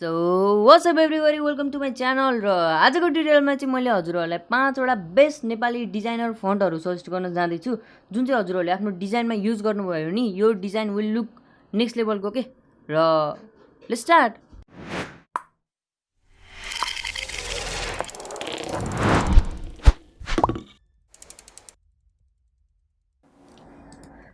So what's up everybody welcome to my channel र आजको ट्युटोरियलमा चाहिँ मैले हजुरहरूलाई 5वटा बेस्ट नेपाली डिजाइनर फन्टहरू सजेस्ट गर्न जाँदैछु जुन चाहिँ हजुरहरूले आफ्नो डिजाइनमा युज गर्नुभयो भने यो डिजाइन विल लुक नेक्स्ट लेभलको के र let's start.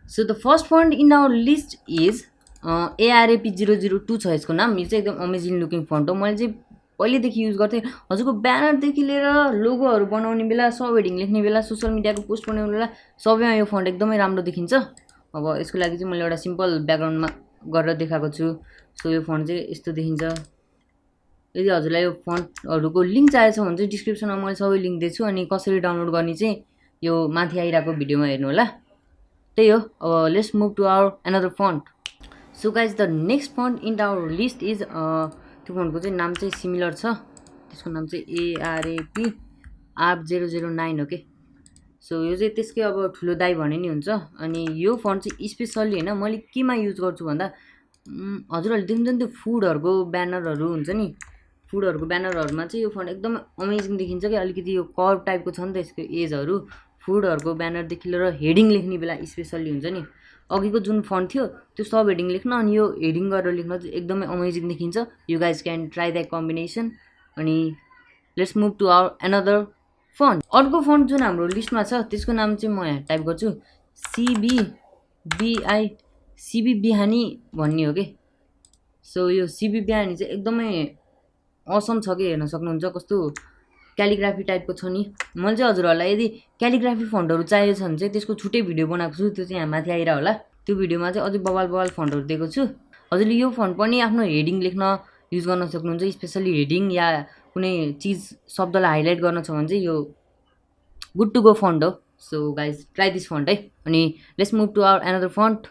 So the first font in our list is ARAP002 छ यसको नाम। यो चाहिँ एकदम अमेजिङ लुकिङ फन्ट हो। मैले चाहिँ पहिलेदेखि युज गर्थेँ। हजुरको ब्यानरदेखि लिएर लोगोहरू बनाउने बेला, सब हेडिङ लेख्ने बेला, सोसियल मिडियाको पोस्ट बनाउने बेला सबैमा यो फन्ट एकदमै राम्रो देखिन्छ। अब यसको लागि चाहिँ मैले एउटा सिम्पल ब्याकग्राउन्डमा गरेर देखाएको छु। सो यो फन्ट चाहिँ यस्तो देखिन्छ। यदि हजुरलाई यो फन्टहरूको लिङ्क चाहिएको छ भने चाहिँ डिस्क्रिप्सनमा मैले सबै लिङ्क दिन्छु अनि कसरी डाउनलोड गर्ने चाहिँ यो माथि आइरहेको भिडियोमा हेर्नु होला। त्यही हो। अब let's move to our another font. So guys the next font in our list is त्यो फन्टको चाहिँ नाम चाहिँ सिमिलर छ। त्यसको नाम चाहिँ ARAP009 हो के। सो यो चाहिँ त्यसकै अब ठुलो दाइ भने नि हुन्छ। अनि यो फन्ट चाहिँ स्पेसल्ली होइन मैले केमा युज गर्छु भन्दा हजुरहरूले देख्नुहुन्छ नि त्यो फुडहरूको ब्यानरहरू हुन्छ नि, फुडहरूको ब्यानरहरूमा चाहिँ यो फन्ट एकदम अमेजिङ देखिन्छ कि। अलिकति यो कर्भ टाइपको छ नि त यसको एजहरू। फुडहरूको ब्यानरदेखि लिएर हेडिङ लेख्ने बेला स्पेसल्ली हुन्छ नि। अघिको जुन फन्ट थियो त्यो सब हेडिङ लेख्न अनि यो हेडिङ गरेर लेख्न चाहिँ एकदमै अमेजिङ देखिन्छ। You guys can try that combination. अनि let's move to our another font. अर्को फन्ट जुन हाम्रो लिस्टमा छ त्यसको नाम चाहिँ म यहाँ टाइप गर्छु सिबी बिहानी भन्ने हो कि। सो यो सिबी बिहानी चाहिँ एकदमै असम छ कि। हेर्न सक्नुहुन्छ कस्तो क्यालिग्राफी टाइपको छ नि। मैले चाहिँ हजुरहरूलाई यदि क्यालिग्राफी फन्टहरू चाहिएको छ भने चाहिँ त्यसको छुट्टै भिडियो बनाएको छु। त्यो चाहिँ यहाँ माथि आइरह होला। त्यो भिडियोमा चाहिँ अझै बवाल फन्टहरू दिएको छु। हजुरले यो फन्ट पनि आफ्नो हेडिङ लेख्न युज गर्न सक्नुहुन्छ। स्पेसली हेडिङ या कुनै चिज शब्दलाई हाइलाइट गर्न छ भने चाहिँ यो गुड टु गो फन्ट हो। So guys try this font है। अनि let's move to our another font.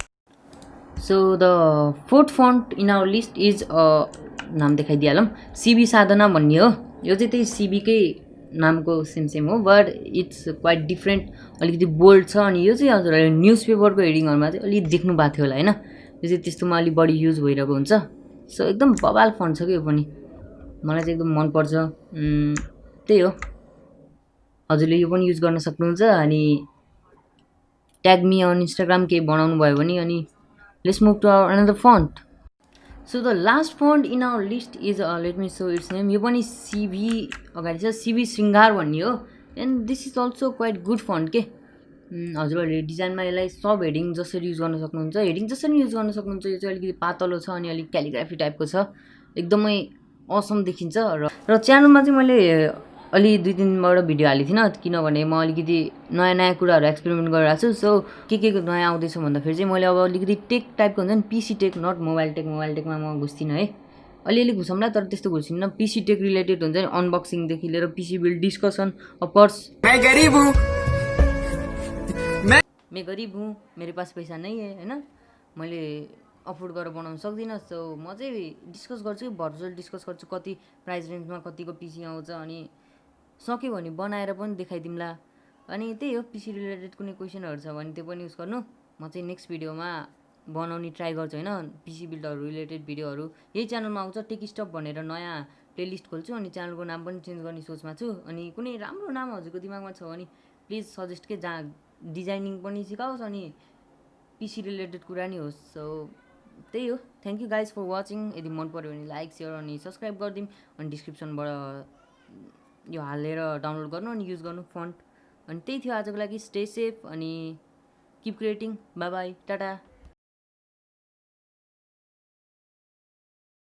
So the fourth font in our list is नाम देखाइदिइहालौँ सिबी साधना भन्ने हो। यो चाहिँ त्यही सिबीकै नामको सेम हो बट इट्स क्वाइट डिफ्रेन्ट। अलिकति बोल्ड छ। अनि यो चाहिँ हजुरहरूले न्युज पेपरको हेडिङहरूमा चाहिँ अलिक देख्नु भएको थियो होला होइन। यो चाहिँ त्यस्तोमा अलिक बढी युज भइरहेको हुन्छ। सो एकदम बवाल फन्ट छ कि यो पनि। मलाई चाहिँ एकदम मनपर्छ। त्यही हो। हजुरले यो पनि युज गर्न सक्नुहुन्छ। अनि ट्याग मी अन इन्स्टाग्राम केही बनाउनु भयो भने। अनि let's move to our another font. So the last font in our list is let me show its name. यो पनि सिबी अगाडि छ, सिबी श्रृङ्गार भन्ने हो। And this is also quite good font के। हजुरहरूले डिजाइनमा यसलाई सब हेडिङ जसरी युज गर्न सक्नुहुन्छ। हेडिङ जसरी युज गर्न सक्नुहुन्छ। यो चाहिँ अलिकति पातलो छ अनि अलिक क्यालिग्राफी टाइपको छ। एकदमै असम देखिन्छ। र च्यानलमा चाहिँ मैले अलि 2-3बाट भिडियो हालेको थिइनँ किनभने म अलिकति नयाँ कुराहरू एक्सपेरिमेन्ट गरिरहेको छु। सो के नयाँ आउँदैछ भन्दाखेरि चाहिँ मैले अब अलिकति टेक टाइपको हुन्छ नि, पिसी टेक, नट मोबाइल टेकमा म घुस्दिनँ है। अलिअलि घुसौँला तर त्यस्तो घुस्दिनँ। पिसी टेक रिलेटेड हुन्छ नि, अनबक्सिङदेखि लिएर पिसी बिल्ड डिस्कसन पर्स। मैं गरीब हूँ मेरे पास पैसा नहीं है होइन। मैले अफोर्ड गरेर बनाउन सक्दिनँ। सो म चाहिँ डिस्कस गर्छु, भर्चुअल डिस्कस गर्छु कति प्राइस रेन्जमा कतिको पिसी आउँछ। अनि सक्यो भने बनाएर पनि देखाइदिउँला। अनि त्यही हो। पिसी रिलेटेड कुनै क्वेसनहरू छ भने त्यो पनि युज गर्नु। म चाहिँ नेक्स्ट भिडियोमा बनाउने ट्राई गर्छु होइन। पिसी बिल्डहरू रिलेटेड भिडियोहरू यही च्यानलमा आउँछ। टेक स्टप भनेर नयाँ प्लेलिस्ट खोल्छु अनि च्यानलको नाम पनि चेन्ज गर्ने सोचमा छु। अनि कुनै राम्रो नाम हजुरको दिमागमा छ भने प्लिज सजेस्ट के, जहाँ डिजाइनिङ पनि सिकाओस् अनि पिसी रिलेटेड कुरा नि होस्। सो त्यही हो। Thank you guys for watching. यदि मन पऱ्यो भने लाइक, सेयर अनि सब्सक्राइब गरिदिउँ। अनि डिस्क्रिप्सनबाट यो हालेर डाउनलोड गर्नु अनि युज गर्नु फन्ट। अनि त्यही थियो आजको लागि। स्टे सेफ अनि keep creating. By by, Tata.